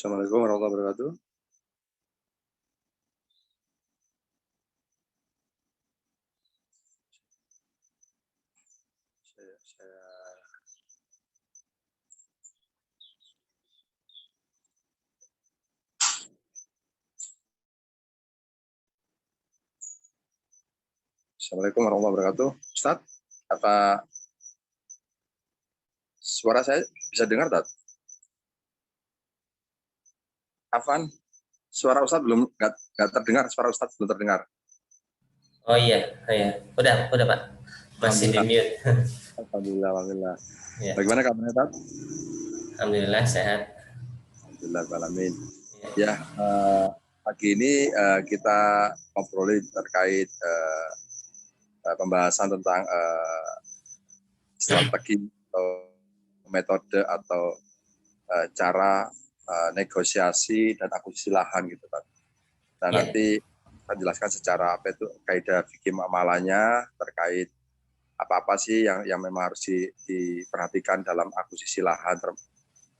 Assalamualaikum warahmatullahi wabarakatuh. Assalamualaikum warahmatullahi wabarakatuh. Ustaz, apa suara saya bisa dengar, Tat? Afan, suara Ustaz belum nggak terdengar, suara Ustaz belum terdengar. Oh iya, udah Pak, masih di mute. Alhamdulillah. Ya. Bagaimana kabarnya, Tat? Alhamdulillah sehat. Alhamdulillah, alamin. Ya, pagi ini kita ngobrolin terkait pembahasan tentang strategi atau metode atau cara negosiasi dan akuisisi lahan gitu, Pak. Nah, nanti kita jelaskan secara apa itu kaidah fikih muamalahnya terkait apa-apa sih yang memang harus diperhatikan dalam akuisisi lahan,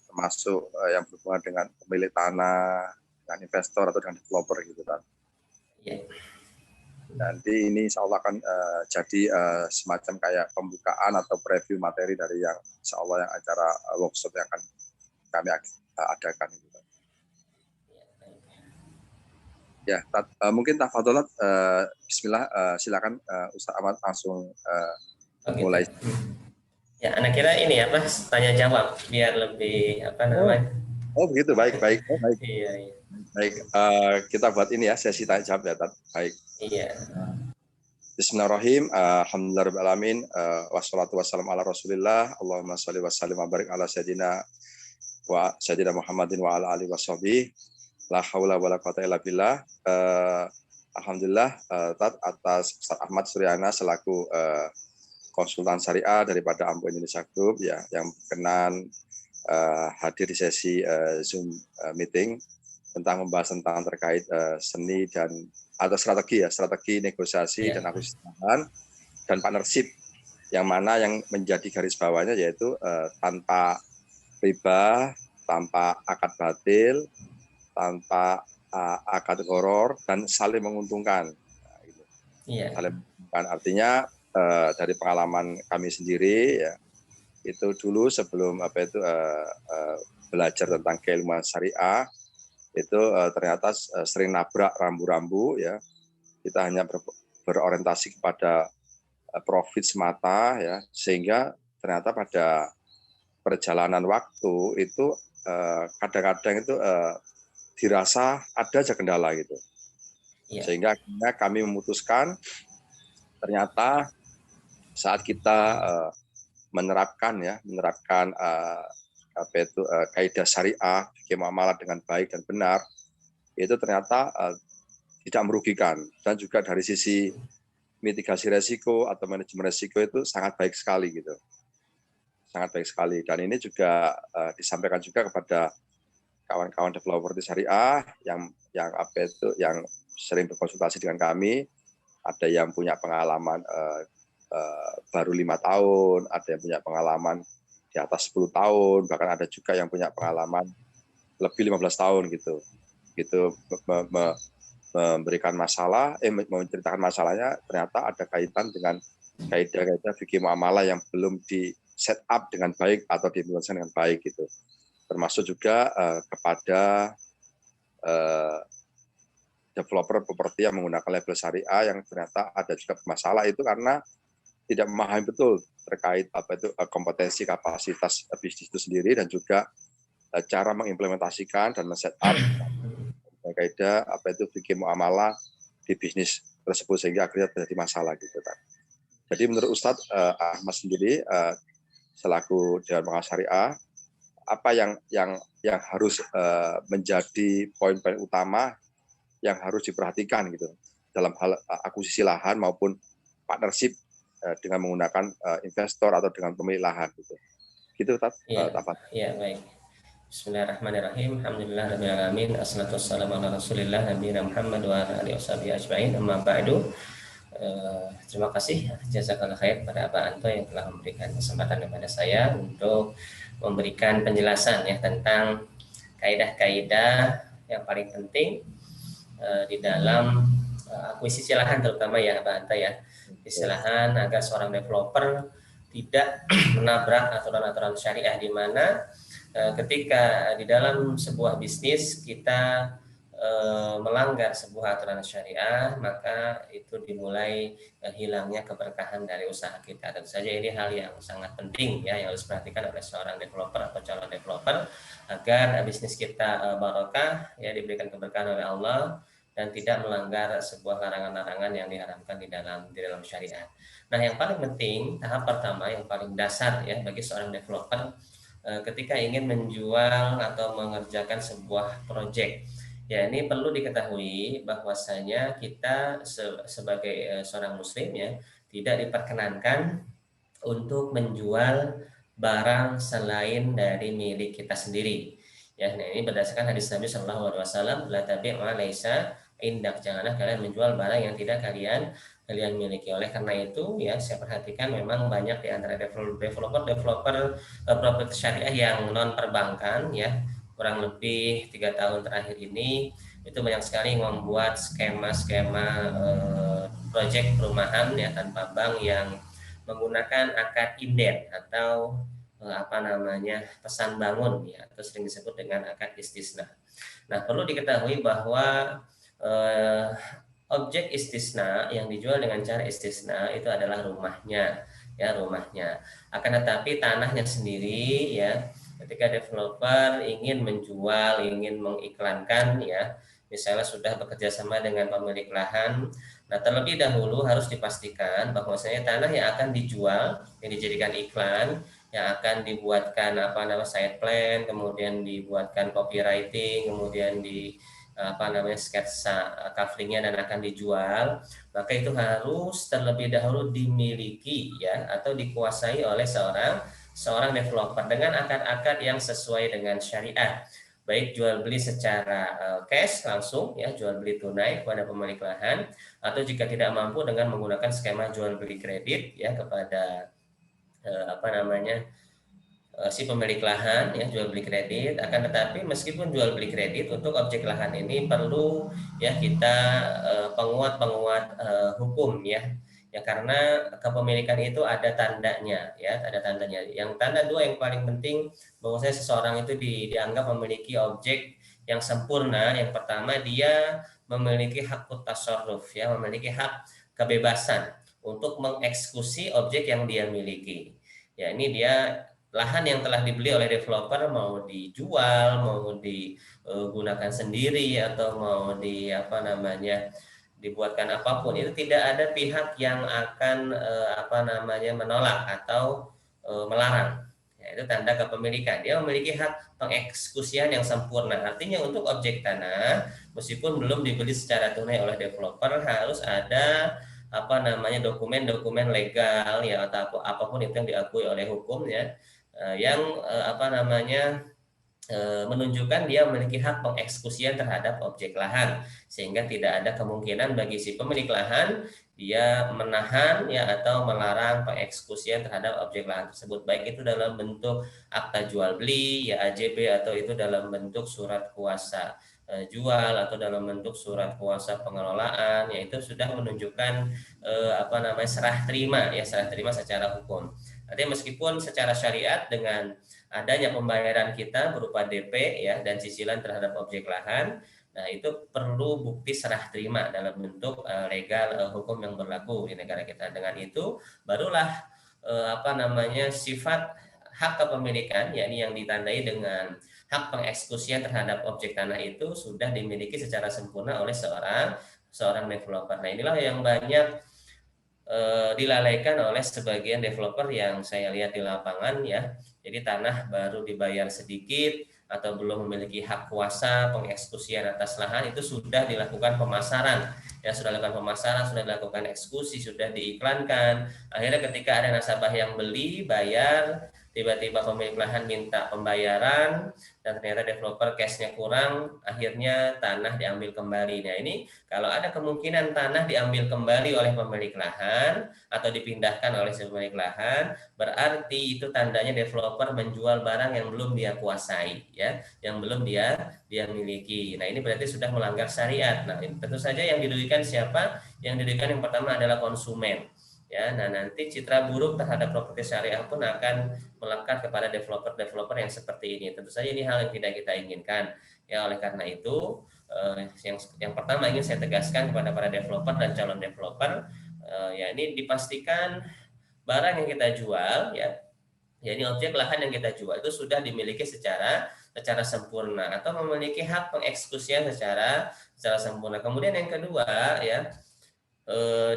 termasuk yang berhubungan dengan pemilik tanah, dengan investor atau dengan developer gitu, Pak. Nanti ini insya Allah akan jadi semacam kayak pembukaan atau preview materi dari yang insya Allah yang acara workshop yang akan kami adakan. Ya, mungkin tafadholat, bismillah, silakan Ustaz Ahmad langsung mulai. Ya, anak kira ini apa tanya jawab biar lebih apa namanya? Oh begitu, baik. Iya. Baik, kita buat ini ya sesi tanya jawab ya, Tat. Baik. Iya. Bismillahirrahmanirrahim. Alhamdulillahirabbil alamin. Wassalatu wassalamu ala Rasulillah. Allahumma shalli wa sallim wa barik ala sayyidina Muhammadin wa ala alihi washabihi. La haula wala quwata illa billah. Alhamdulillah, Tat, atas Ustaz Ahmad Suryana selaku konsultan syariah daripada Ampo Indonesia Group ya, yang berkenan hadir di sesi Zoom meeting tentang membahas tentang terkait seni dan atau strategi negosiasi dan akuisisi lahan dan partnership, yang mana yang menjadi garis bawahnya yaitu tanpa riba, tanpa akad batil, tanpa akad gharar, dan saling menguntungkan. Saling menguntungkan artinya dari pengalaman kami sendiri ya, itu dulu sebelum belajar tentang keilmuan syariah itu ternyata sering nabrak rambu-rambu ya. Kita hanya berorientasi kepada profit semata ya, sehingga ternyata pada perjalanan waktu itu kadang-kadang itu dirasa ada aja kendala gitu. Sehingga akhirnya kami memutuskan ternyata saat kita menerapkan kaidah syariah fikih muamalah dengan baik dan benar, itu ternyata tidak merugikan, dan juga dari sisi mitigasi resiko atau manajemen resiko itu sangat baik sekali gitu. Sangat baik sekali, dan ini juga disampaikan juga kepada kawan-kawan developer di syariah yang sering berkonsultasi dengan kami. Ada yang punya pengalaman baru 5 tahun, ada yang punya pengalaman di atas 10 tahun, bahkan ada juga yang punya pengalaman lebih 15 tahun gitu. Memberikan masalah, menceritakan masalahnya, ternyata ada kaitan dengan kaidah-kaidah fikih muamalah yang belum di set up dengan baik atau diimplementasikan dengan baik gitu. Termasuk juga kepada developer properti yang menggunakan label syariah yang ternyata ada juga masalah itu karena tidak memahami betul terkait kompetensi kapasitas bisnis itu sendiri, dan juga cara mengimplementasikan dan men-set up kaidah fikih muamalah di bisnis tersebut, sehingga akhirnya terjadi masalah gitu kan. Jadi menurut Ustadz Ahmad sendiri selaku Dewan Pengawas Syariah, apa yang harus menjadi poin-poin utama yang harus diperhatikan gitu dalam hal akuisisi lahan maupun partnership dengan menggunakan investor atau dengan pemilik lahan gitu. Gitu, Tat. Iya, baik. Bismillahirrahmanirrahim. Alhamdulillahirabbil alamin. Assalatu wassalamu ala Rasulillah nabiyina Muhammad wa ala alihi washabihi ajmain. Amma ba'du. Terima kasih jazakallahu khair kepada Pak Anto yang telah memberikan kesempatan kepada saya untuk memberikan penjelasan ya tentang kaidah-kaidah yang paling penting di dalam akuisisi lahan, terutama ya Pak Anta ya, akuisisi lahan, agar seorang developer tidak menabrak aturan-aturan syariah, di mana ketika di dalam sebuah bisnis kita melanggar sebuah aturan syariah, maka itu dimulai hilangnya keberkahan dari usaha kita. Tentu saja ini hal yang sangat penting ya, yang harus diperhatikan oleh seorang developer atau calon developer, agar bisnis kita barokah ya, diberikan keberkahan oleh Allah, dan tidak melanggar sebuah larangan-larangan yang diharamkan di dalam syariat. Nah, yang paling penting, tahap pertama yang paling dasar ya bagi seorang developer ketika ingin menjual atau mengerjakan sebuah proyek, ya ini perlu diketahui bahwasanya kita sebagai seorang muslim ya, tidak diperkenankan untuk menjual barang selain dari milik kita sendiri. Ya, nah ini berdasarkan hadis Nabi Shallallahu Alaihi Wasallam, la tabi' ma laisa indak, janganlah kalian menjual barang yang tidak kalian miliki. Oleh karena itu ya, saya perhatikan memang banyak di antara developer properti syariah yang non perbankan ya, kurang lebih 3 tahun terakhir ini itu banyak sekali membuat skema-skema proyek perumahan ya tanpa bank, yang menggunakan akad inden atau pesan bangun ya, atau sering disebut dengan akad istisna. Nah, perlu diketahui bahwa objek istisna yang dijual dengan cara istisna itu adalah rumahnya ya, rumahnya. Akan tetapi tanahnya sendiri ya, ketika developer ingin menjual, ingin mengiklankan ya, misalnya sudah bekerja sama dengan pemilik lahan, nah terlebih dahulu harus dipastikan bahwasanya tanah yang akan dijual, yang dijadikan iklan, yang akan dibuatkan site plan, kemudian dibuatkan copywriting, kemudian di sketsa coveringnya dan akan dijual, maka itu harus terlebih dahulu dimiliki ya, atau dikuasai oleh seorang developer dengan akad-akad yang sesuai dengan syariat, baik jual beli secara cash langsung ya, jual beli tunai kepada pemilik lahan, atau jika tidak mampu dengan menggunakan skema jual beli kredit ya kepada si pemilik lahan ya, jual beli kredit. Akan tetapi meskipun jual beli kredit, untuk objek lahan ini perlu ya kita penguat hukum ya, karena kepemilikan itu ada tandanya ya, ada tandanya. Yang tanda dua yang paling penting bahwasanya seseorang itu dianggap memiliki objek yang sempurna. Yang pertama, dia memiliki hak tasarruf ya, memiliki hak kebebasan untuk mengeksekusi objek yang dia miliki. Ya, ini dia lahan yang telah dibeli oleh developer, mau dijual, mau digunakan sendiri, atau mau dibuatkan apapun, itu tidak ada pihak yang akan menolak atau melarang. Ya, itu tanda kepemilikan. Dia memiliki hak pengeksekusian yang sempurna. Artinya untuk objek tanah, meskipun belum dibeli secara tunai oleh developer, harus ada dokumen-dokumen legal ya, atau apapun itu yang diakui oleh hukum ya, yang menunjukkan dia memiliki hak pengeksekusian terhadap objek lahan, sehingga tidak ada kemungkinan bagi si pemilik lahan dia menahan ya atau melarang pengeksekusian terhadap objek lahan tersebut, baik itu dalam bentuk akta jual beli ya, AJB, atau itu dalam bentuk surat kuasa jual, atau dalam bentuk surat kuasa pengelolaan, yaitu sudah menunjukkan serah terima secara hukum. Artinya meskipun secara syariat dengan adanya pembayaran kita berupa DP ya dan cicilan terhadap objek lahan, nah itu perlu bukti serah terima dalam bentuk legal hukum yang berlaku di negara kita. Dengan itu barulah sifat hak kepemilikan, yakni yang ditandai dengan hak pengeksekusian terhadap objek tanah, itu sudah dimiliki secara sempurna oleh seorang developer. Nah, inilah yang banyak dilalaikan oleh sebagian developer yang saya lihat di lapangan ya. Jadi tanah baru dibayar sedikit atau belum memiliki hak kuasa pengeksekusian atas lahan, itu sudah dilakukan pemasaran ya, sudah dilakukan eksekusi, sudah diiklankan. Akhirnya ketika ada nasabah yang beli, bayar, tiba-tiba pemilik lahan minta pembayaran dan ternyata developer cash-nya kurang, akhirnya tanah diambil kembali. Nah, ini kalau ada kemungkinan tanah diambil kembali oleh pemilik lahan atau dipindahkan oleh si pemilik lahan, berarti itu tandanya developer menjual barang yang belum dia kuasai, ya, yang belum dia miliki. Nah, ini berarti sudah melanggar syariat. Nah, tentu saja yang dirugikan siapa? Yang dirugikan yang pertama adalah konsumen. Ya, nah nanti citra buruk terhadap properti syariah pun akan melekat kepada developer-developer yang seperti ini. Tentu saja ini hal yang tidak kita inginkan. Ya, oleh karena itu yang pertama ingin saya tegaskan kepada para developer dan calon developer, ya ini dipastikan barang yang kita jual, ya ini objek lahan yang kita jual itu sudah dimiliki secara sempurna atau memiliki hak pengeksekusian secara sempurna. Kemudian yang kedua, ya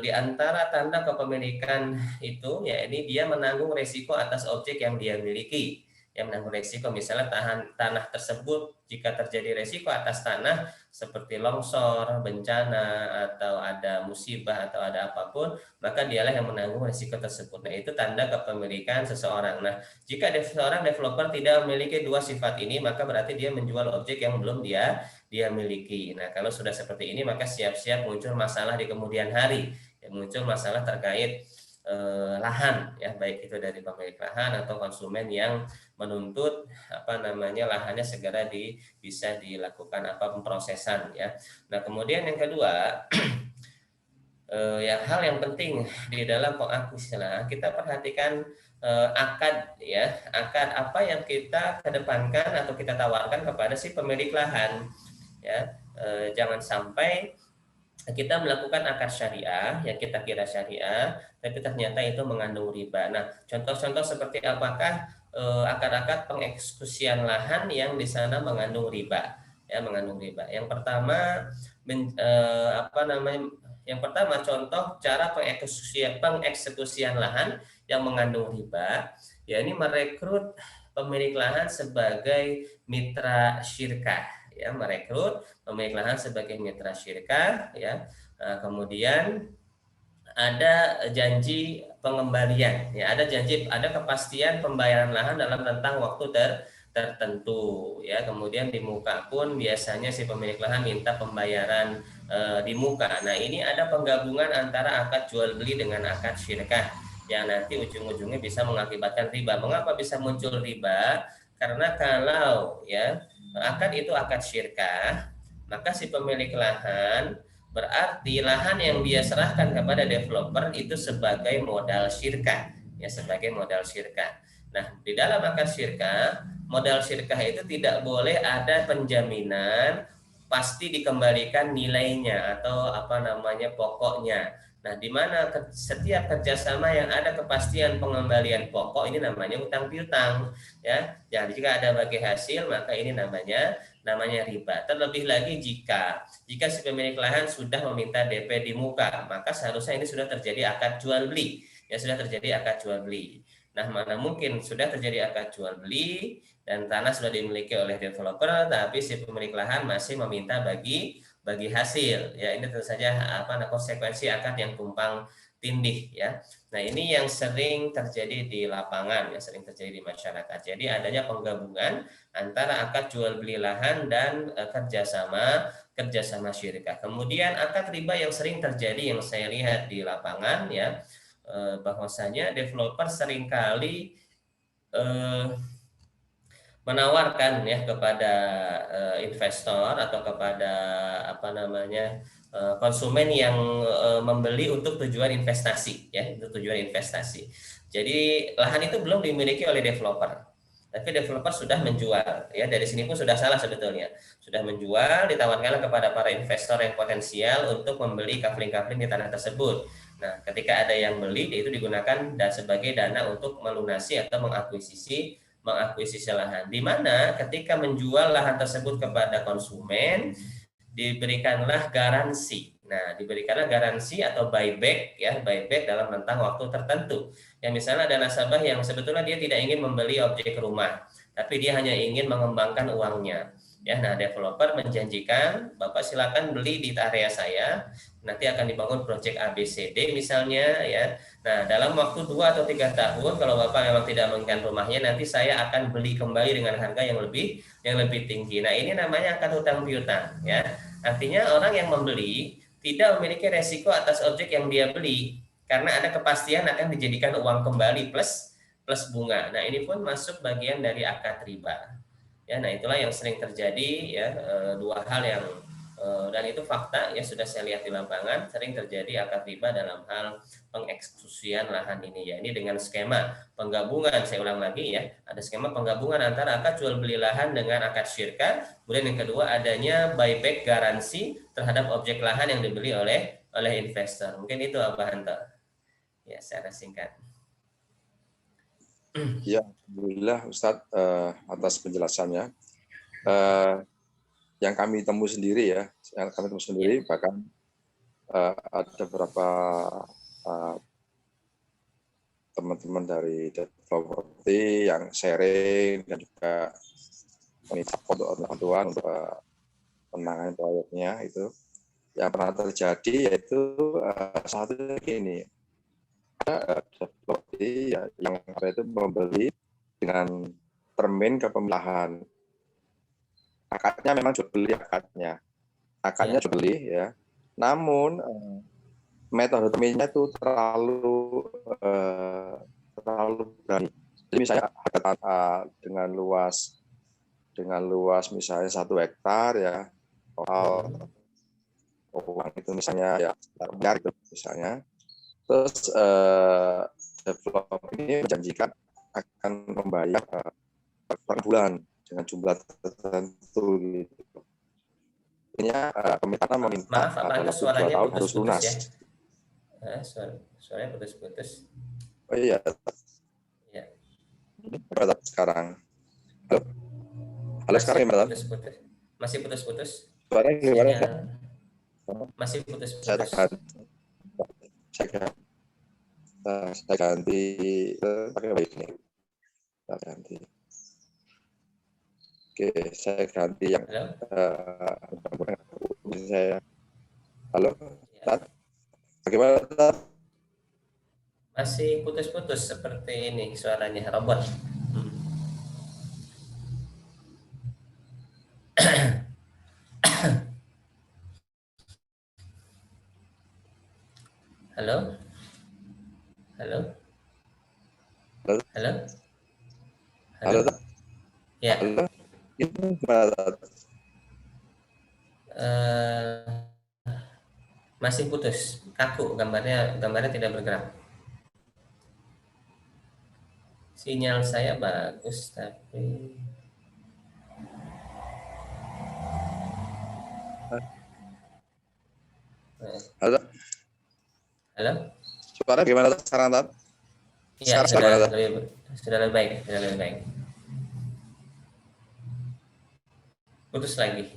di antara tanda kepemilikan itu, ya ini dia menanggung resiko atas objek yang dia miliki. Yang menanggung resiko misalnya tanah tersebut jika terjadi resiko atas tanah seperti longsor, bencana, atau ada musibah atau ada apapun, maka dialah yang menanggung resiko tersebut. Nah, itu tanda kepemilikan seseorang. Nah, jika seorang developer tidak memiliki dua sifat ini, maka berarti dia menjual objek yang belum dia miliki. Nah, kalau sudah seperti ini, maka siap-siap muncul masalah di kemudian hari. Ya, muncul masalah terkait lahan, ya baik itu dari pemilik lahan atau konsumen yang menuntut lahannya segera bisa dilakukan pemrosesan, ya. Nah, kemudian yang kedua, hal yang penting di dalam pengakuisiean kita perhatikan akad, ya, akad apa yang kita kedepankan atau kita tawarkan kepada si pemilik lahan, ya. Jangan sampai kita melakukan akad syariah yang kita kira syariah, tapi ternyata itu mengandung riba. Nah, contoh-contoh seperti apakah akad-akad pengeksekusian lahan yang di sana mengandung riba, ya mengandung riba. Yang pertama, yang pertama contoh cara pengeksekusian lahan yang mengandung riba, ya ini merekrut pemilik lahan sebagai mitra syirkah, ya merekrut pemilik lahan sebagai mitra syirkah, ya. Nah, kemudian ada janji pengembalian, ya ada kepastian pembayaran lahan dalam rentang waktu tertentu, ya. Kemudian di muka pun biasanya si pemilik lahan minta pembayaran di muka. Nah, ini ada penggabungan antara akad jual beli dengan akad syirkah yang nanti ujung-ujungnya bisa mengakibatkan riba. Mengapa bisa muncul riba? Karena kalau, ya, akad itu akad syirkah, maka si pemilik lahan berarti lahan yang dia serahkan kepada developer itu sebagai modal syirkah, ya sebagai modal syirkah. Nah, di dalam akad syirkah, modal syirkah itu tidak boleh ada penjaminan pasti dikembalikan nilainya atau pokoknya. Nah, di mana setiap kerjasama yang ada kepastian pengembalian pokok ini namanya utang piutang, ya. Jadi jika ada bagi hasil maka ini namanya riba. Terlebih lagi jika si pemilik lahan sudah meminta DP di muka, maka seharusnya ini sudah terjadi akad jual beli, ya sudah terjadi akad jual beli. Nah, mana mungkin sudah terjadi akad jual beli dan tanah sudah dimiliki oleh developer, tapi si pemilik lahan masih meminta bagi hasil, ya ini tentu saja konsekuensi akad yang tumpang tindih, ya. Nah, ini yang sering terjadi di lapangan, yang sering terjadi di masyarakat. Jadi adanya penggabungan antara akad jual beli lahan dan kerjasama syirkah. Kemudian akad riba yang sering terjadi yang saya lihat di lapangan, ya, bahwasanya developer seringkali menawarkan, ya, kepada investor atau kepada konsumen yang membeli untuk tujuan investasi, ya, untuk tujuan investasi. Jadi lahan itu belum dimiliki oleh developer, tapi developer sudah menjual, ya. Dari sini pun sudah salah sebetulnya, sudah menjual, ditawarkan kepada para investor yang potensial untuk membeli kafling-kafling di tanah tersebut. Nah, ketika ada yang beli, itu digunakan sebagai dana untuk melunasi atau mengakuisisi lahan. Di mana ketika menjual lahan tersebut kepada konsumen, diberikanlah garansi. Nah, diberikanlah garansi atau buyback, ya, buyback dalam rentang waktu tertentu. Yang misalnya ada nasabah yang sebetulnya dia tidak ingin membeli objek rumah, tapi dia hanya ingin mengembangkan uangnya. Ya, nah developer menjanjikan, Bapak silakan beli di area saya, nanti akan dibangun proyek ABCD misalnya, ya. Nah, dalam waktu 2 atau 3 tahun, kalau Bapak memang tidak menginginkan rumahnya, nanti saya akan beli kembali dengan harga yang lebih tinggi. Nah, ini namanya akad hutang piutang, ya. Artinya orang yang membeli tidak memiliki resiko atas objek yang dia beli, karena ada kepastian akan dijadikan uang kembali plus plus bunga. Nah, ini pun masuk bagian dari akad riba. Ya, nah itulah yang sering terjadi, ya, dua hal yang dan itu fakta, ya, sudah saya lihat di lapangan sering terjadi akad riba dalam hal pengeksekusian lahan ini, ya. Ini dengan skema penggabungan, saya ulang lagi, ya, ada skema penggabungan antara akad jual beli lahan dengan akad syirka. Kemudian yang kedua, adanya buyback garansi terhadap objek lahan yang dibeli oleh investor. Mungkin itu Pak Hanto, ya, secara singkat. Ya, alhamdulillah Ustadz atas penjelasannya. Yang kami temui sendiri, ya, bahkan ada beberapa teman-teman dari properti yang sharing dan juga meminta bantuan untuk menangani proyeknya itu. Yang pernah terjadi yaitu saat ini ada properti, ya, yang itu membeli dengan termin kepemilahan. Akadnya memang jual beli, akadnya jual beli, ya. Namun metode terminnya itu terlalu berani. Jadi misalnya dengan luas misalnya 1 hektar, ya, total uang itu misalnya, ya, miliar itu misalnya. Terus developer ini menjanjikan akan membayar per bulan dengan jumlah tertentu gitu. Ini pemerintah meminta Maaf, Pak, dalam 2 suaranya tahun harus putus-putus, lunas. ya. Suaranya putus-putus. Oh iya. Ya. Sekarang. Halo, sekarang gimana? Putus-putus. Masih putus-putus. Suaranya gimana? Masih putus-putus. Saya ganti pakai wifi. Saya ganti. Oke, saya ganti yang saya. Halo, Tat? Bagaimana, Tat? Masih putus-putus seperti ini suaranya, robot. Halo? Halo? Halo? Halo? Halo, Tat? Ya. Halo? Itu gimana, Tat? Masih putus, kaku, gambarnya tidak bergerak. Sinyal saya bagus, tapi Halo? Halo? Suara gimana sekarang, Tat? Iya, sudah lebih baik, Putus lagi.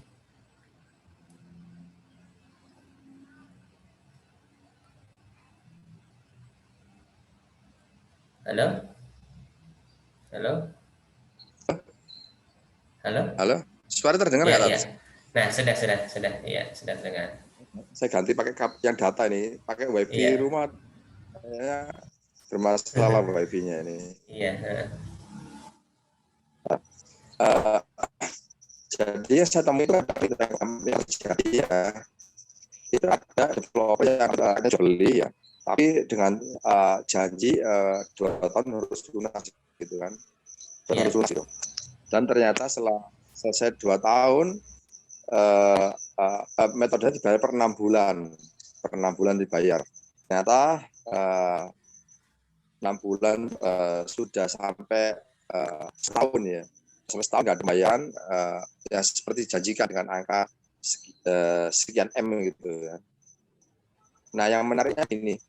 Halo? Halo? Halo? Halo? Suara terdengar nggak, Tat? Ya. Nah, sudah. Iya, sudah terdengar. Saya ganti pakai yang data ini, pakai wifi rumah. Ya, bermasalah wifi-nya ini. Iya. Jadi yang saya temui itu yang terjadi, ya, itu ada developer yang ada beli, ya, tapi dengan janji 2 tahun harus lunas, gitu kan, harus lunas gitu. Dan ternyata setelah selesai 2 tahun metodenya dibayar per 6 bulan dibayar. Ternyata 6 bulan sudah sampai setahun, ya. Sampai setahun nggak ada pembayaran, ya seperti dijanjikan dengan angka sekian M gitu, ya. Nah, yang menariknya ini,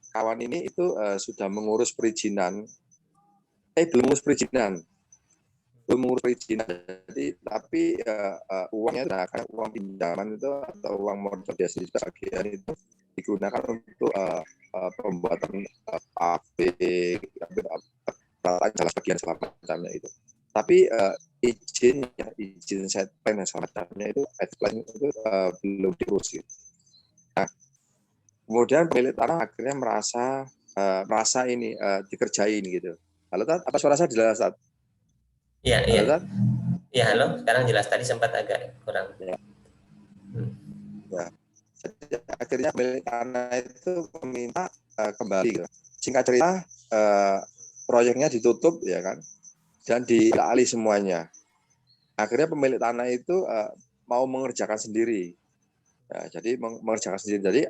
kawan ini itu sudah mengurus perizinan, belum mengurus perizinan, jadi tapi uangnya kayak uang pinjaman itu atau uang modal biasa sebagian itu digunakan untuk pembuatan pabrik, salah bagian segala macamnya itu. Tapi izin set plan dan segala macamnya itu belum diurus. Nah, kemudian pemilik tanah akhirnya merasa merasa ini dikerjain gitu. Halo Tat, apa suara saya jelas Tat? Iya, Halo iya. Tat? Ya, halo. Sekarang jelas, tadi sempat agak kurang. Ya. Ya. Jadi, akhirnya pemilik tanah itu meminta kembali. Gitu. Singkat cerita, proyeknya ditutup ya kan, dan dialih semuanya. Akhirnya pemilik tanah itu mau mengerjakan sendiri. Ya, jadi mengerjakan sendiri. Jadi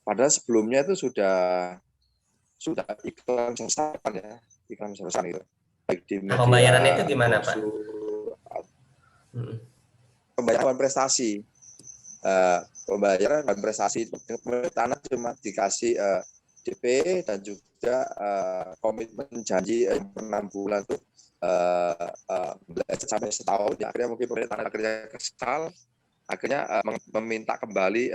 padahal sebelumnya itu sudah iklan sersan ya, iklan sersan itu. Baik di Nah, pembayarannya media itu gimana, Pak? Pembayaran prestasi. Pembayaran dan prestasi tanah cuma dikasih DP dan juga komitmen janji 6 bulan tuh sampai setahun. Ya, akhirnya mungkin pemerintah akhirnya kesal, akhirnya meminta kembali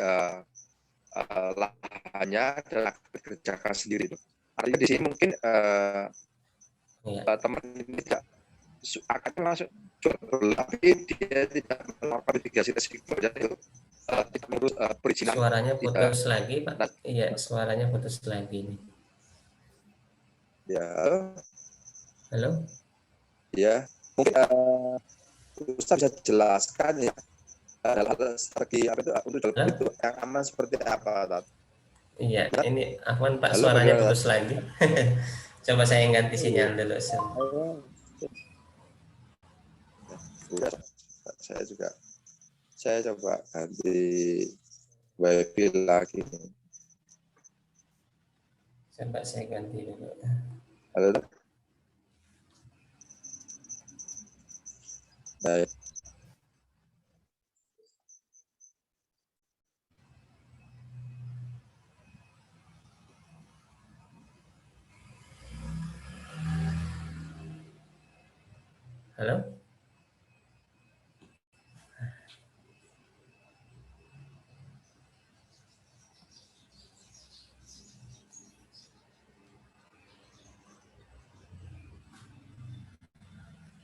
lahannya dan kerjakan sendiri. Artinya di sini mungkin teman ini tidak akan langsung jual, tapi dia tidak melakukan mitigasi resiko, jadi tidak mengurus perizinan. Suaranya putus lagi, Pak. Iya, suaranya putus lagi nih. Ya. Halo. Ya, mungkin Ustaz bisa jelaskan ya dalam strategi apa itu untuk jual beli itu yang aman seperti apa, Tat? Iya, ini Afwan Pak, Halo, suaranya bagaimana, Tat? putus lagi. Coba saya ganti sinyal dulu. Saya coba ganti wifi lagi. Coba saya ganti dulu. Halo, Tat? Baik. Halo.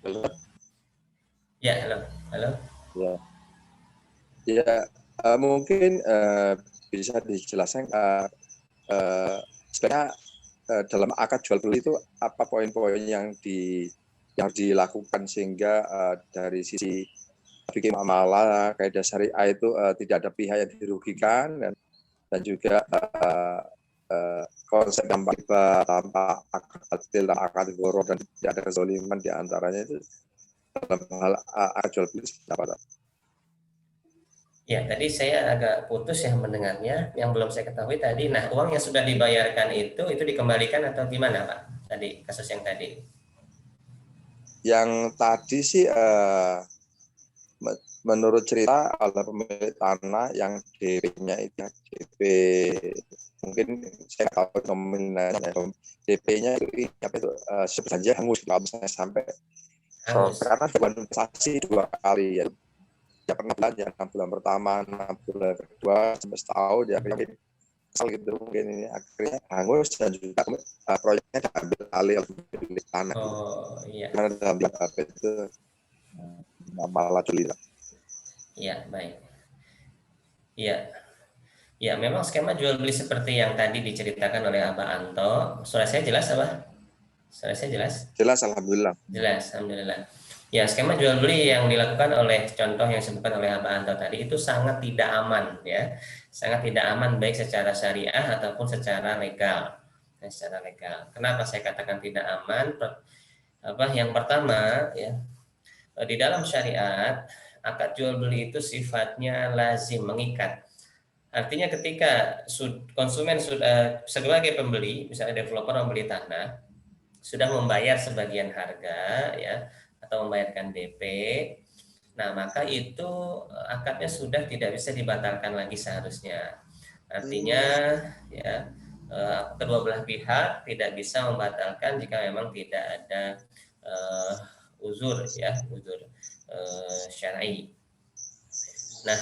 Halo, Tat? Ya, halo. Halo. Ya. Ya, mungkin bisa dijelaskan sebenarnya dalam akad jual beli itu apa poin-poin yang dilakukan sehingga dari sisi fikih muamalah kaidah syariah itu tidak ada pihak yang dirugikan, dan juga konsep tanpa riba, tanpa akad batil, tanpa akad gharar, dan tidak ada kezaliman di antaranya itu dalam hal akad jual beli seperti apa? Ya, tadi saya agak putus ya mendengarnya. Yang belum saya ketahui tadi, nah uang yang sudah dibayarkan itu dikembalikan atau gimana, Pak? Tadi kasus yang tadi. Yang tadi sih menurut cerita oleh pemilik tanah yang DP-nya itu DP, mungkin saya tahu nominalnya, DP-nya itu apa itu sebenarnya hangus kalau misalnya sampai Hangus. karena bukan investasi 2 kali ya. Ya pernah belanja 6 bulan pertama, 6 bulan kedua, sampai setahun ya mungkin asal gitu, mungkin ini akhirnya hangus dan juga proyeknya diambil alih oleh pemilik tanah. Oh, iya. Karena dalam itu malah juli. Iya, baik. Iya. Ya, memang skema jual beli seperti yang tadi diceritakan oleh Abah Anto. Suara saya jelas, Abah? Suara saya jelas? Jelas, alhamdulillah. Jelas, alhamdulillah. Ya, skema jual beli yang dilakukan oleh contoh yang disebutkan oleh Abah Anto tadi itu sangat tidak aman, ya. Sangat tidak aman baik secara syariah ataupun secara legal. Secara legal. Kenapa saya katakan tidak aman? Yang pertama, ya, di dalam syariat akad jual beli itu sifatnya lazim, mengikat. Artinya ketika konsumen sudah sebagai pembeli, misalnya developer membeli tanah, sudah membayar sebagian harga ya atau membayarkan DP, nah maka itu akadnya sudah tidak bisa dibatalkan lagi seharusnya. Artinya ya kedua belah pihak tidak bisa membatalkan jika memang tidak ada uzur ya, uzur syar'i. Nah,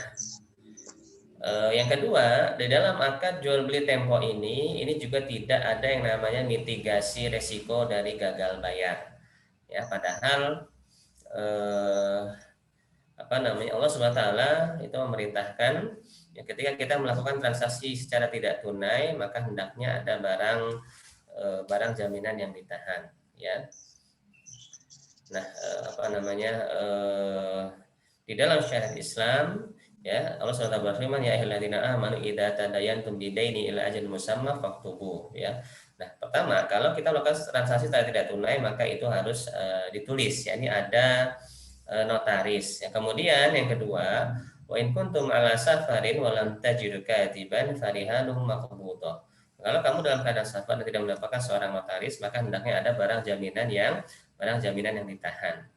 yang kedua, di dalam akad jual beli tempo ini juga tidak ada yang namanya mitigasi resiko dari gagal bayar. Ya, padahal Allah Subhanahu wa taala itu memerintahkan Ya, ketika kita melakukan transaksi secara tidak tunai, maka hendaknya ada barang jaminan yang ditahan, ya. Nah, apa namanya? Di dalam syariat Islam, ya, Allah SWT berfirman, ya ayyuhalladzina amanu idza tadayantum bidaini ila ajalin musamma faktubu, ya. Nah, pertama, kalau kita melakukan transaksi secara tidak tunai, maka itu harus ditulis, ya. Ini ada notaris. Ya, kemudian yang kedua, wa in kuntum ala safarin wa lam tajidu katiban farihanum maqbudah. Kalau kamu dalam keadaan safar dan tidak mendapatkan seorang notaris, maka hendaknya ada barang jaminan yang ditahan.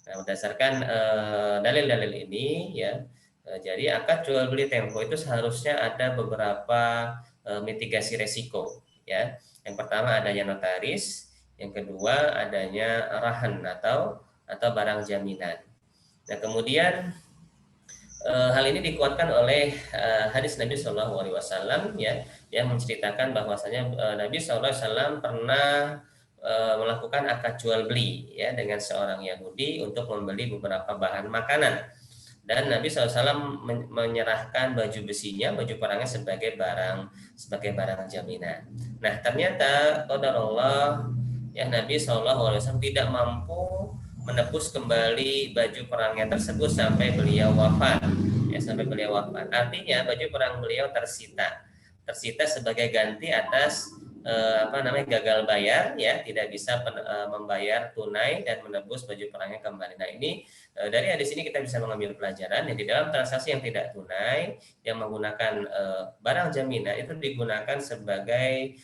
Nah, berdasarkan dalil-dalil ini, ya, jadi akad jual beli tempo itu seharusnya ada beberapa mitigasi resiko, ya. Yang pertama adanya notaris, yang kedua adanya rahan atau barang jaminan. Nah, kemudian hal ini dikuatkan oleh hadis Nabi Shallallahu Alaihi Wasallam, ya, yang menceritakan bahwasanya Nabi Shallallahu Alaihi Wasallam pernah melakukan akad jual beli, ya, dengan seorang Yahudi untuk membeli beberapa bahan makanan, dan Nabi SAW menyerahkan baju besinya, baju perangnya sebagai barang jaminan. Nah, ternyata qadarullah, ya, Nabi SAW tidak mampu menebus kembali baju perangnya tersebut sampai beliau wafat, ya, sampai beliau wafat. Artinya baju perang beliau tersita sebagai ganti atas gagal bayar, ya, tidak bisa membayar tunai dan menebus baju perangnya kembali. Nah, ini dari hadis ini kita bisa mengambil pelajaran yang di dalam transaksi yang tidak tunai yang menggunakan barang jaminan itu digunakan sebagai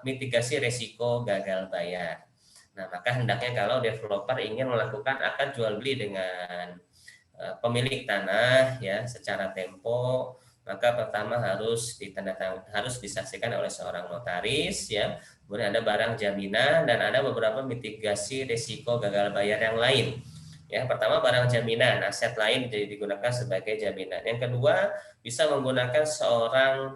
mitigasi resiko gagal bayar. Nah, maka hendaknya kalau developer ingin melakukan akad jual beli dengan pemilik tanah, ya, secara tempo, maka pertama harus disaksikan oleh seorang notaris, ya. Kemudian ada barang jaminan dan ada beberapa mitigasi risiko gagal bayar yang lain. Ya, pertama barang jaminan, aset lain digunakan sebagai jaminan. Yang kedua, bisa menggunakan seorang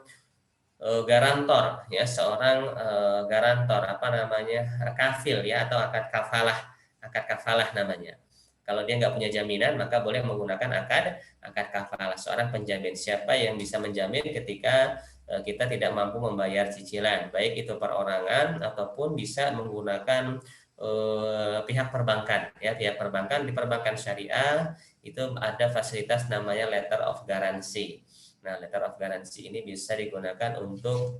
garantor, ya, seorang garantor, apa namanya, kafil, ya, atau akad kafalah namanya. Kalau dia nggak punya jaminan, maka boleh menggunakan akad kafalah, seorang penjamin. Siapa yang bisa menjamin ketika kita tidak mampu membayar cicilan, baik itu perorangan ataupun bisa menggunakan pihak perbankan, ya. Pihak perbankan, di perbankan syariah itu ada fasilitas namanya letter of guarantee. Nah, letter of guarantee ini bisa digunakan untuk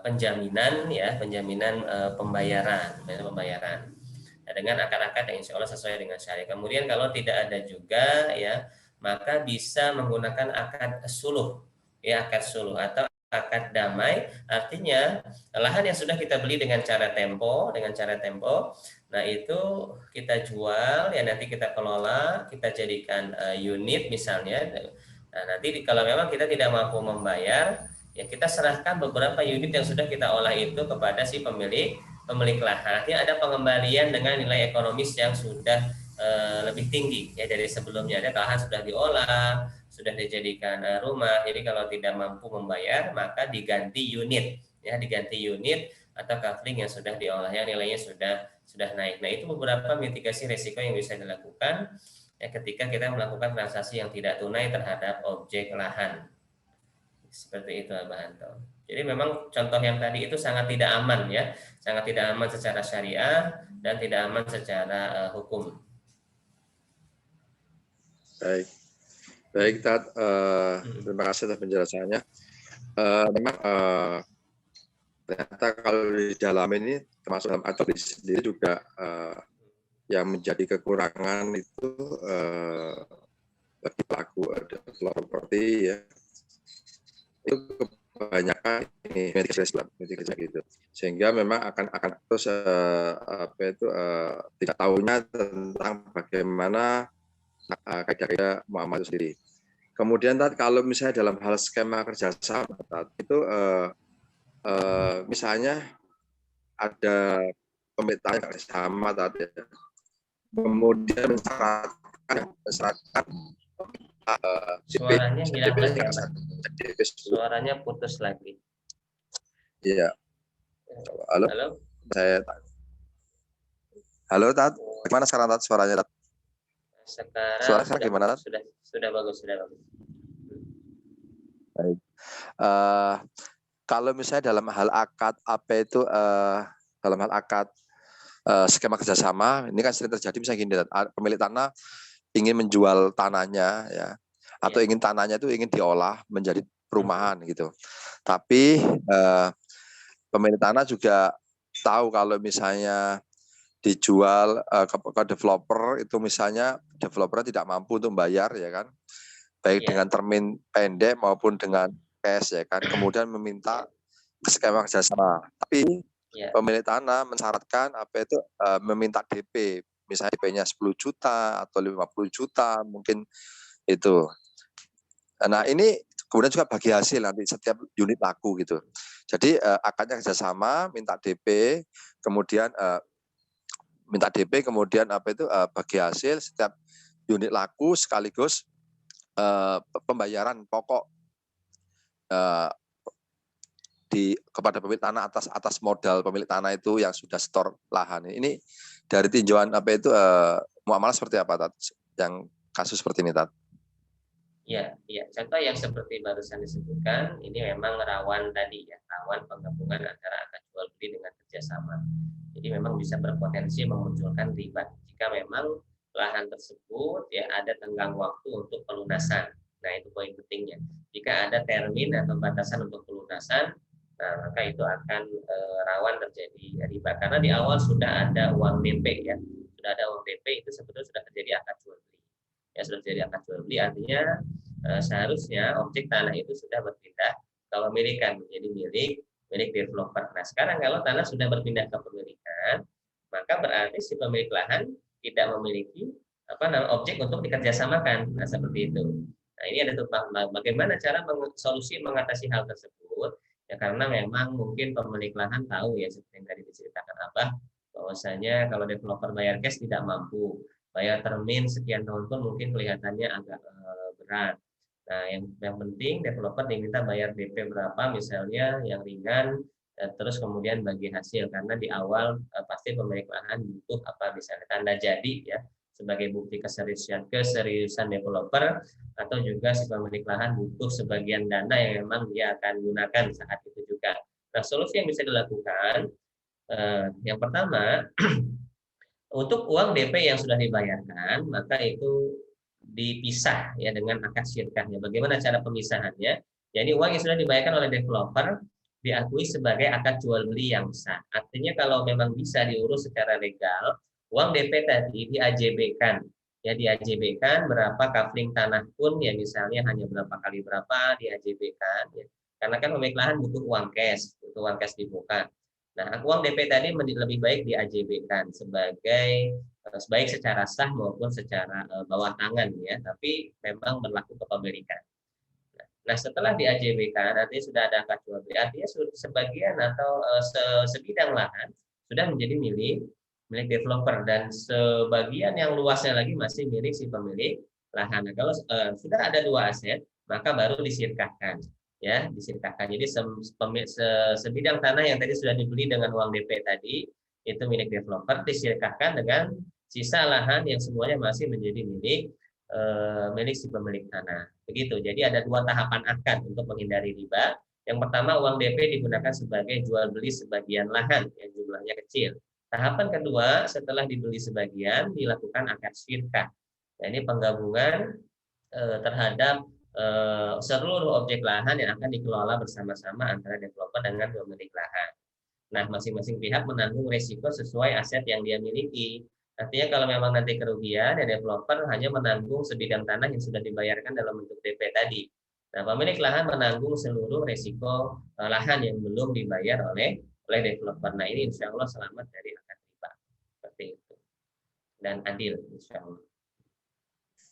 penjaminan, ya, penjaminan pembayaran. Nah, dengan akad-akad yang insya Allah sesuai dengan syariat. Kemudian kalau tidak ada juga, ya, maka bisa menggunakan akad suluh, ya, akad suluh atau akad damai. Artinya lahan yang sudah kita beli dengan cara tempo, nah itu kita jual, ya, nanti kita kelola, kita jadikan unit misalnya. Nah, nanti kalau memang kita tidak mampu membayar, ya, kita serahkan beberapa unit yang sudah kita olah itu kepada si pemilik lahan. Nanti ada pengembalian dengan nilai ekonomis yang sudah lebih tinggi, ya, dari sebelumnya. Ada lahan sudah diolah, sudah dijadikan rumah. Jadi kalau tidak mampu membayar, maka diganti unit, ya, atau kafling yang sudah diolah, yang nilainya sudah naik. Nah, itu beberapa mitigasi risiko yang bisa dilakukan, ya, ketika kita melakukan transaksi yang tidak tunai terhadap objek lahan. Seperti itu, Abah Anto. Jadi memang contoh yang tadi itu sangat tidak aman, ya, sangat tidak aman secara syariah dan tidak aman secara hukum. Baik, baik, Tat. Terima kasih atas penjelasannya. Memang ternyata kalau di dalam ini termasuk dalam atau sendiri juga yang menjadi kekurangan itu bagi pelaku properti, ya, itu kebanyakan ini mitigasi gitu, sehingga memang akan terus tidak tahunya tentang bagaimana kaidah muamalah itu sendiri. Kemudian kalau misalnya dalam hal skema kerjasama itu misalnya ada pemerintahan kerjasama tadi, kemudian mensyaratkan suaranya hilang lagi, suaranya putus lagi. Iya. Halo. Halo, Tat. Gimana sekarang, Tat, suaranya, Tat? Suara Sekarang sekarang gimana? sudah bagus, sudah bagus. Baik. Kalau misalnya dalam hal akad apa itu dalam hal akad skema kerjasama ini kan sering terjadi misalnya gini, pemilik tanah ingin menjual tanahnya ya, atau ingin tanahnya itu ingin diolah menjadi perumahan gitu. Tapi pemilik tanah juga tahu kalau misalnya dijual ke developer itu misalnya developer tidak mampu untuk membayar ya kan, baik dengan termin pendek maupun dengan cash ya kan, kemudian meminta skema kerjasama. Tapi pemilik tanah mensyaratkan apa itu meminta DP, misalnya DP-nya 10 juta atau 50 juta mungkin itu. Nah ini kemudian juga bagi hasil nanti setiap unit laku gitu. Jadi akadnya kerjasama, minta DP, kemudian minta DP, kemudian apa itu bagi hasil setiap unit laku sekaligus pembayaran pokok kepada pemilik tanah atas modal pemilik tanah itu yang sudah store lahan. Ini dari tinjauan apa itu muamalah seperti apa, Tat? Yang kasus seperti ini, Tat? Ya, contoh yang seperti barusan disebutkan ini memang rawan tadi ya, rawan penggabungan antara akad jual beli dengan kerjasama. Jadi memang bisa berpotensi memunculkan riba jika memang lahan tersebut ya ada tenggang waktu untuk pelunasan. Nah itu poin pentingnya. Jika ada termin atau batasan untuk pelunasan, nah maka itu akan rawan terjadi riba karena di awal sudah ada uang DP ya, sudah ada uang DP itu sebetulnya sudah terjadi akad jual beli. Ya sudah terjadi akad jual beli artinya seharusnya objek tanah itu sudah berpindah kepemilikan menjadi milik developer. Nah sekarang kalau tanah sudah berpindah kepemilikan, maka berarti si pemilik lahan tidak memiliki objek untuk dikerjasamakan. Nah seperti itu. Nah ini ada bagaimana cara solusi mengatasi hal tersebut. Ya karena memang mungkin pemilik lahan tahu ya seperti yang tadi diceritakan Abah bahwasanya kalau developer bayar cash tidak mampu, bayar termin sekian tahun pun mungkin kelihatannya agak berat. Nah, yang penting developer diminta bayar DP berapa misalnya yang ringan, terus kemudian bagi hasil karena di awal pasti pemilik lahan butuh apa misalnya tanda jadi ya sebagai bukti keseriusan developer atau juga si pemilik lahan butuh sebagian dana yang memang dia akan gunakan saat itu juga. Nah, solusi yang bisa dilakukan yang pertama untuk uang DP yang sudah dibayarkan maka itu dipisah ya dengan akad syirkahnya. Bagaimana cara pemisahannya? Jadi uang yang sudah dibayarkan oleh developer diakui sebagai akad jual beli yang sah. Artinya kalau memang bisa diurus secara legal, uang DP tadi di-AJB-kan. Ya di-AJB-kan berapa kafling tanah pun ya misalnya hanya berapa kali berapa di-AJB-kan ya. Karena kan pemilik lahan butuh uang cash di muka. Nah, uang DP tadi lebih baik di-AJB-kan sebagai baik secara sah maupun secara bawah tangan ya, tapi memang berlaku kepemilikan. Nah, setelah di-AJB-kan artinya sudah ada akad jual beli, artinya sebagian atau sebidang lahan sudah menjadi milik developer dan sebagian yang luasnya lagi masih milik si pemilik lahan. Nah, kalau sudah ada dua aset, maka baru disirkahkan ya disirkahkan. Jadi sebidang tanah yang tadi sudah dibeli dengan uang DP tadi itu milik developer disirkahkan dengan sisa lahan yang semuanya masih menjadi milik si pemilik tanah. Begitu. Jadi ada dua tahapan akad untuk menghindari riba. Yang pertama uang DP digunakan sebagai jual beli sebagian lahan yang jumlahnya kecil. Tahapan kedua setelah dibeli sebagian dilakukan akad syirkah. Nah, ini penggabungan terhadap seluruh objek lahan yang akan dikelola bersama-sama antara developer dengan pemilik lahan. Nah, masing-masing pihak menanggung risiko sesuai aset yang dia miliki. Artinya kalau memang nanti kerugian, ya developer hanya menanggung sebidang tanah yang sudah dibayarkan dalam bentuk DP tadi. Nah, pemilik lahan menanggung seluruh risiko lahan yang belum dibayar oleh developer. Nah, ini insya Allah selamat dari akad riba. Seperti itu. Dan adil, insya Allah.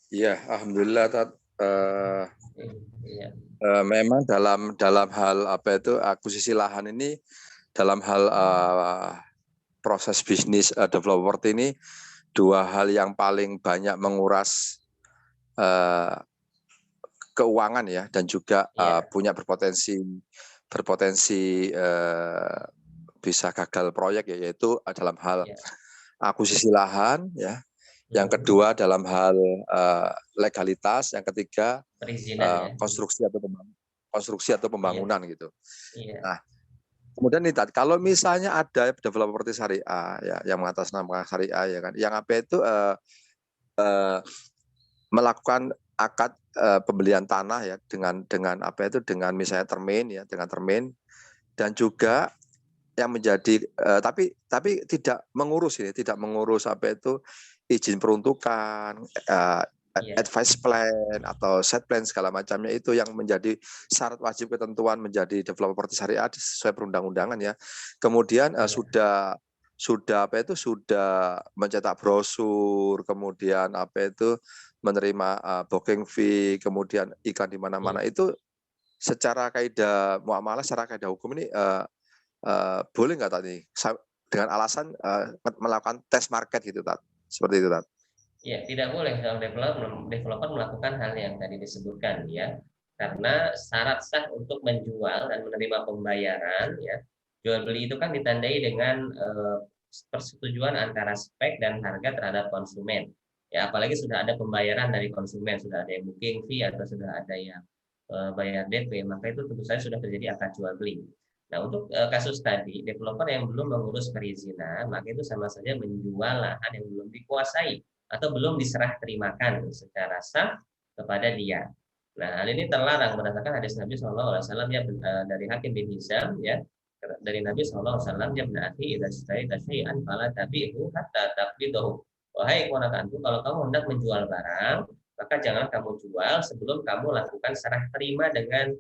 Iya, alhamdulillah, Tat. Iya. Memang dalam hal apa itu akuisisi lahan ini dalam hal proses bisnis developer ini dua hal yang paling banyak menguras keuangan ya dan juga punya berpotensi bisa gagal proyek ya, yaitu dalam hal akuisisi lahan ya yang kedua dalam hal legalitas, yang ketiga perizinan ya. konstruksi atau pembangunan gitu. Iya. Nah, kemudian nih, kalau misalnya ada developer properti syariah ya yang mengatasnamakan syariah ya kan, yang apa itu melakukan akad pembelian tanah ya dengan apa itu, dengan misalnya termin ya, dengan termin, dan juga yang menjadi tapi tidak mengurus apa itu izin peruntukan, advice plan atau set plan segala macamnya, itu yang menjadi syarat wajib ketentuan menjadi developer properti syariah sesuai perundang-undangan ya. Kemudian sudah mencetak brosur, kemudian apa itu menerima booking fee, kemudian iklan di mana-mana, itu secara kaidah muamalah, secara kaidah hukum ini boleh nggak tadi dengan alasan melakukan tes market gitu, Tat? Seperti itu, Tat? Ya, tidak boleh kalau developer melakukan hal yang tadi disebutkan ya, karena syarat sah untuk menjual dan menerima pembayaran ya, jual beli itu kan ditandai dengan persetujuan antara spek dan harga terhadap konsumen. Ya, apalagi sudah ada pembayaran dari konsumen, sudah ada yang booking fee atau sudah ada yang bayar DP, maka itu tentu saja sudah terjadi akad jual beli. Nah, untuk kasus tadi, developer yang belum mengurus perizinan, maka itu sama saja menjual lahan yang belum dikuasai atau belum diserah terimakan secara sah kepada dia. Nah, hal ini terlarang berdasarkan hadis Nabi SAW ya, dari Hakim bin Hizam ya, dari Nabi SAW, ya berarti idza sytaita syai'an fala tabi'hu hatta taqbidahu. Wahai keponakanku, kalau kamu hendak menjual barang, maka jangan kamu jual sebelum kamu lakukan serah terima dengan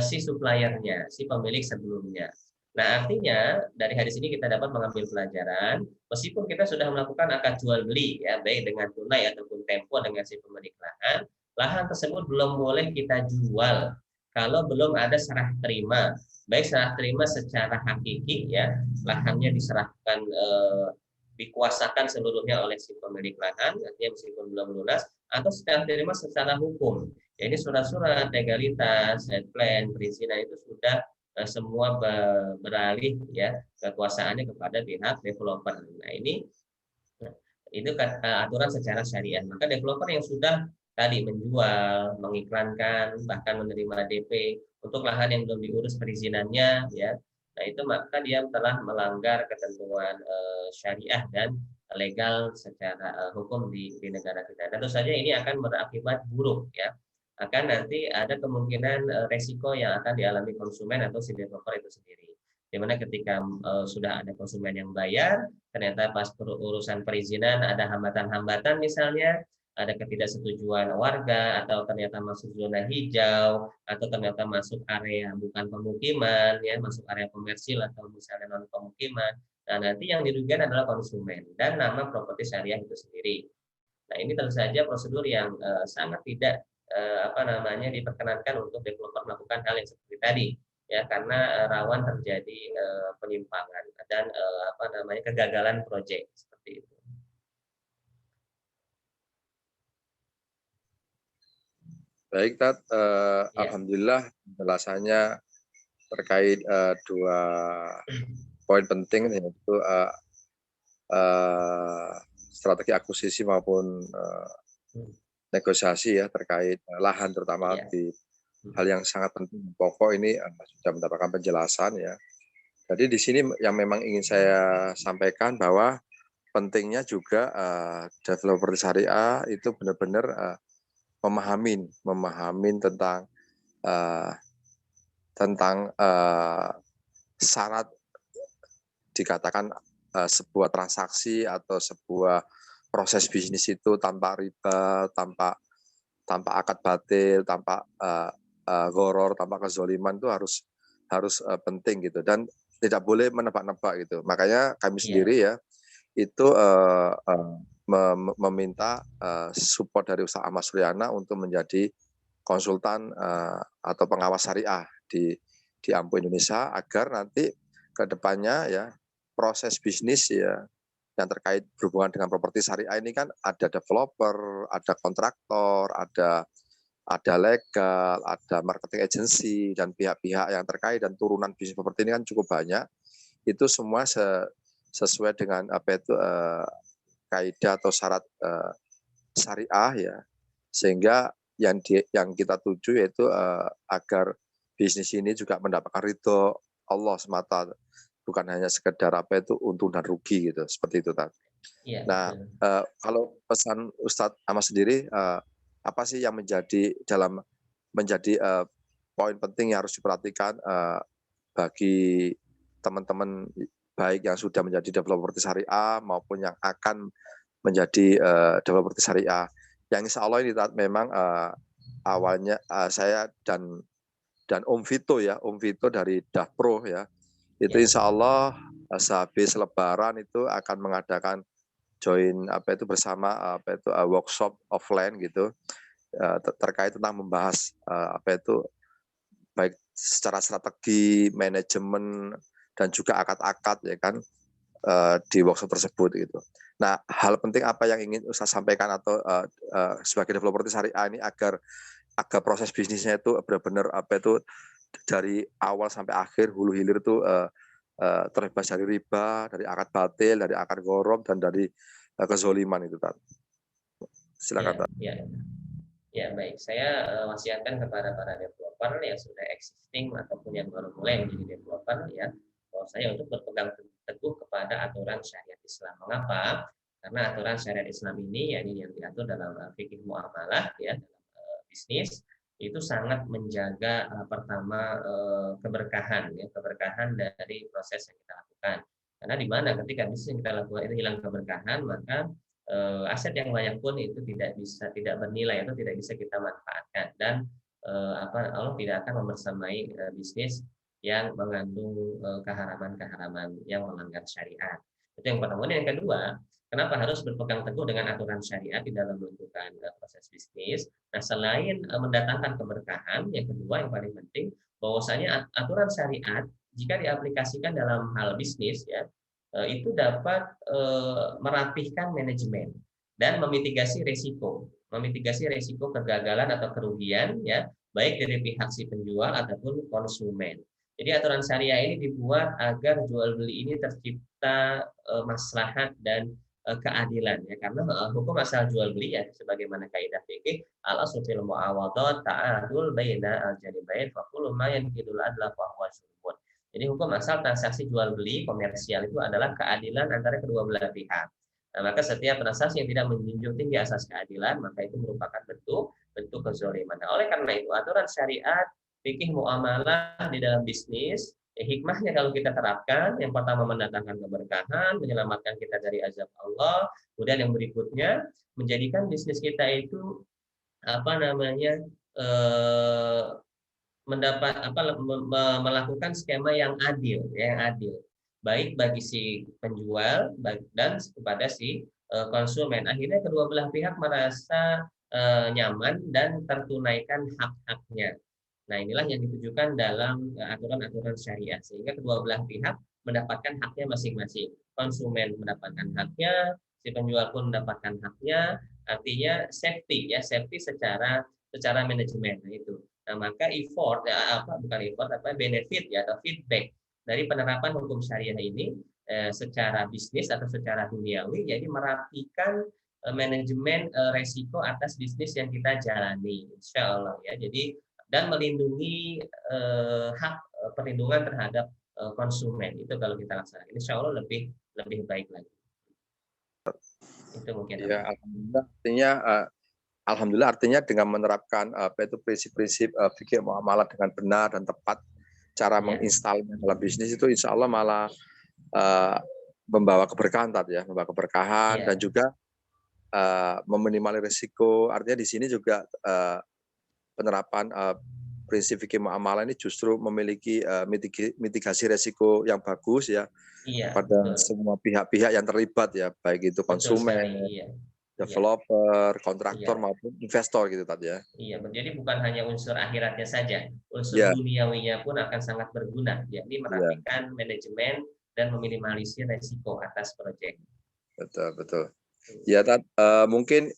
si suppliernya, si pemilik sebelumnya. Nah, artinya dari hadis ini kita dapat mengambil pelajaran, meskipun kita sudah melakukan akad jual beli ya, baik dengan tunai ataupun tempo dengan si pemilik lahan, lahan tersebut belum boleh kita jual kalau belum ada serah terima, baik serah terima secara hakiki ya, lahannya diserahkan dikuasakan seluruhnya oleh si pemilik lahan, artinya meskipun belum lunas, atau serah terima secara hukum. Ya, ini surat-surat legalitas, plan, perizinan itu sudah semua beralih ya kekuasaannya kepada pihak developer. Nah, ini itu aturan secara syariah. Maka developer yang sudah tadi menjual, mengiklankan, bahkan menerima DP untuk lahan yang belum diurus perizinannya ya. Nah, itu maka dia telah melanggar ketentuan syariah dan legal secara hukum di negara kita. Tentu saja ini akan berakibat buruk ya. Akan nanti ada kemungkinan resiko yang akan dialami konsumen atau si developer itu sendiri. Di mana ketika sudah ada konsumen yang bayar, ternyata pas urusan perizinan ada hambatan-hambatan, misalnya ada ketidaksetujuan warga, atau ternyata masuk zona hijau, atau ternyata masuk area bukan pemukiman ya, masuk area komersil atau misalnya non pemukiman. Nah, nanti yang dirugikan adalah konsumen dan nama properti syariah itu sendiri. Nah, ini tentu saja prosedur yang sangat tidak diperkenankan untuk developer melakukan hal yang seperti tadi ya, karena rawan terjadi penyimpangan dan kegagalan proyek seperti itu. Baik, Tat. Alhamdulillah penjelasannya terkait dua poin penting, yaitu strategi akuisisi maupun negosiasi ya terkait lahan, terutama di hal yang sangat penting pokok ini sudah mendapatkan penjelasan ya. Jadi di sini yang memang ingin saya sampaikan bahwa pentingnya juga developer syariah itu benar-benar memahamin tentang syarat dikatakan sebuah transaksi atau sebuah proses bisnis itu tanpa riba, tanpa akad batil, tanpa gharar, tanpa kezoliman, itu harus penting gitu, dan tidak boleh menebak-nebak gitu. Makanya kami sendiri ya itu meminta support dari Ustaz Ahmad Suryana untuk menjadi konsultan atau pengawas syariah di Ampu Indonesia, agar nanti ke depannya ya proses bisnis ya yang terkait berhubungan dengan properti syariah ini kan ada developer, ada kontraktor, ada legal, ada marketing agency, dan pihak-pihak yang terkait, dan turunan bisnis properti ini kan cukup banyak. Itu semua sesuai dengan apa itu kaidah atau syarat syariah ya, sehingga yang kita tuju yaitu agar bisnis ini juga mendapatkan ridho Allah semata, bukan hanya sekedar untung dan rugi gitu, seperti itu tadi. Iya, Nah, betul. kalau pesan Ustadz Ahmad sendiri, apa sih yang menjadi poin penting yang harus diperhatikan bagi teman-teman baik yang sudah menjadi developer syariah maupun yang akan menjadi developer syariah, yang insya Allah ini memang awalnya saya dan Om Vito dari Dahpro ya, itu insya Allah sehabis Lebaran itu akan mengadakan join bersama workshop offline gitu, terkait tentang membahas baik secara strategi, manajemen, dan juga akad-akad ya kan di workshop tersebut gitu. Nah, hal penting apa yang ingin Ustaz sampaikan atau sebagai developer syariah ini agar proses bisnisnya itu benar-benar dari awal sampai akhir hulu hilir itu terbebas dari riba, dari akad batil, dari akad gharam, dan dari kezoliman itu tadi. Silakan. Ya, baik. Saya wasiatkan kepada para developer yang sudah existing ataupun yang baru mulai menjadi developer ya, bahwa saya untuk berpegang teguh kepada aturan syariat Islam. Mengapa? Karena aturan syariat Islam ini yang diatur dalam fikih muamalah ya, dalam bisnis itu sangat menjaga pertama keberkahan dari proses yang kita lakukan. Karena di mana ketika bisnis yang kita lakukan itu hilang keberkahan, maka aset yang banyak pun itu tidak bernilai atau tidak bisa kita manfaatkan, dan Allah tidak akan membersamai bisnis yang mengandung keharaman-keharaman yang melanggar syariat. Itu yang pertama. Dan yang kedua, kenapa harus berpegang teguh dengan aturan syariat di dalam menentukan proses bisnis? Nah, selain mendatangkan keberkahan, yang kedua yang paling penting bahwasanya aturan syariat jika diaplikasikan dalam hal bisnis ya, itu dapat merapihkan manajemen dan memitigasi resiko kegagalan atau kerugian ya, baik dari pihak si penjual ataupun konsumen. Jadi aturan syariah ini dibuat agar jual beli ini tercipta maslahat dan keadilan ya, karena hukum asal jual beli ya sebagaimana kaidah fikih al-aslu fil muawadhat ta'adul baina al-janibain fa kullu ma yanqidul adla fa huwa syurkun. Jadi hukum asal transaksi jual beli komersial itu adalah keadilan antara kedua belah pihak. Nah, maka setiap transaksi yang tidak menjunjung tinggi asas keadilan, maka itu merupakan bentuk kezaliman. Nah, oleh karena itu aturan syariat fikih muamalah di dalam bisnis, hikmahnya kalau kita terapkan, yang pertama mendatangkan keberkahan, menyelamatkan kita dari azab Allah, kemudian yang berikutnya menjadikan bisnis kita itu melakukan skema yang adil, baik bagi si penjual dan kepada si konsumen. Akhirnya kedua belah pihak merasa nyaman dan tertunaikan hak-haknya. Nah, inilah yang ditujukan dalam aturan-aturan syariat, sehingga kedua belah pihak mendapatkan haknya masing-masing. Konsumen mendapatkan haknya, si penjual pun mendapatkan haknya. Artinya safety secara manajemen. Nah, itu. Nah, maka benefit ya atau feedback dari penerapan hukum syariah ini secara bisnis atau secara duniawi, jadi merapikan manajemen resiko atas bisnis yang kita jalani, insya Allah ya. Jadi dan melindungi hak perlindungan terhadap konsumen itu kalau kita laksanakan, insya Allah lebih baik lagi. Itu mungkin. Ya, Alhamdulillah artinya dengan menerapkan prinsip-prinsip fikih muamalah dengan benar dan tepat, cara menginstalnya dalam bisnis itu insya Allah malah membawa keberkahan tadi ya, dan juga meminimalisir risiko. Artinya di sini juga penerapan prinsip fikih muamalah ini justru memiliki mitigasi risiko yang bagus ya, pada semua pihak-pihak yang terlibat ya, baik itu konsumen, developer, kontraktor maupun investor gitu tadi ya. Iya, jadi bukan hanya unsur akhiratnya saja, unsur duniawinya pun akan sangat berguna, yakni merapikan manajemen dan meminimalisir resiko atas proyek. Betul. Ya, mungkin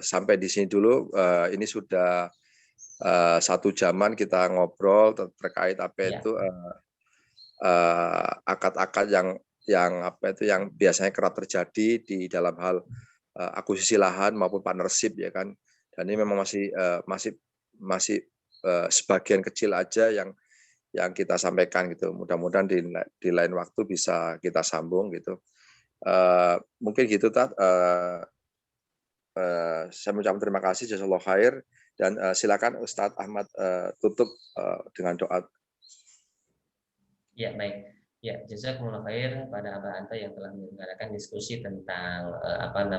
sampai di sini dulu. Ini sudah 1 jaman kita ngobrol terkait itu akad-akad yang yang biasanya kerap terjadi di dalam hal akuisisi lahan maupun partnership ya kan. Dan ini memang masih sebagian kecil aja yang kita sampaikan gitu. Mudah-mudahan di lain waktu bisa kita sambung gitu. Mungkin gitu Tat. Saya mengucapkan terima kasih, jazakallahu khair, dan silakan Ustadz Ahmad tutup dengan doa. Ya, baik. Ya, jazakumullah khair pada Abah Anta yang telah menyelenggarakan diskusi tentang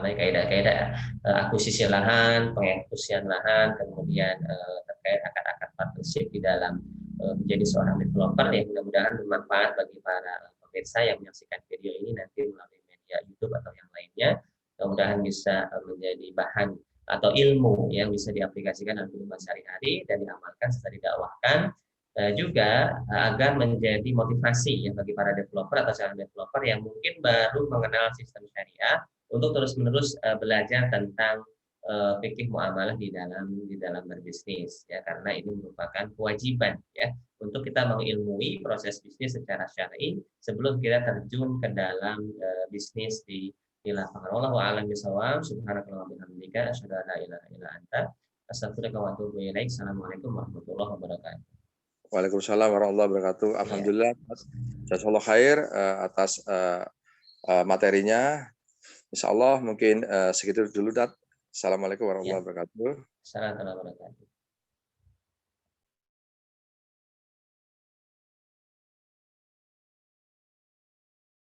kaidah-kaidah akuisisi lahan, pengeksekusian lahan, kemudian terkait akad-akad partnership di dalam menjadi seorang developer, yang mudah-mudahan bermanfaat bagi para pemirsa yang menyaksikan video ini nanti melalui media YouTube atau yang lainnya. Mudah-mudahan bisa menjadi bahan atau ilmu yang bisa diaplikasikan dalam kehidupan sehari-hari dan diamalkan serta didakwahkan. Juga agar menjadi motivasi ya bagi para developer atau calon developer yang mungkin baru mengenal sistem syariah untuk terus-menerus belajar tentang fikih muamalah di dalam berbisnis ya, karena ini merupakan kewajiban ya untuk kita mengilmui proses bisnis secara syar'i sebelum kita terjun ke dalam bisnis di lapangan. Wallahu a'lam bishawab. Subhanakallahumma wa bihamdika asyhadu an la ilaha illa anta astaghfiruka wa atubu ilaik. Assalamualaikum warahmatullahi wabarakatuh. Waalaikumsalam warahmatullahi wabarakatuh. Alhamdulillah, jazakallahu khair atas materinya. Insya Allah mungkin segitu dulu, Dat. Assalamualaikum warahmatullahi wabarakatuh. Assalamualaikum warahmatullahi wabarakatuh.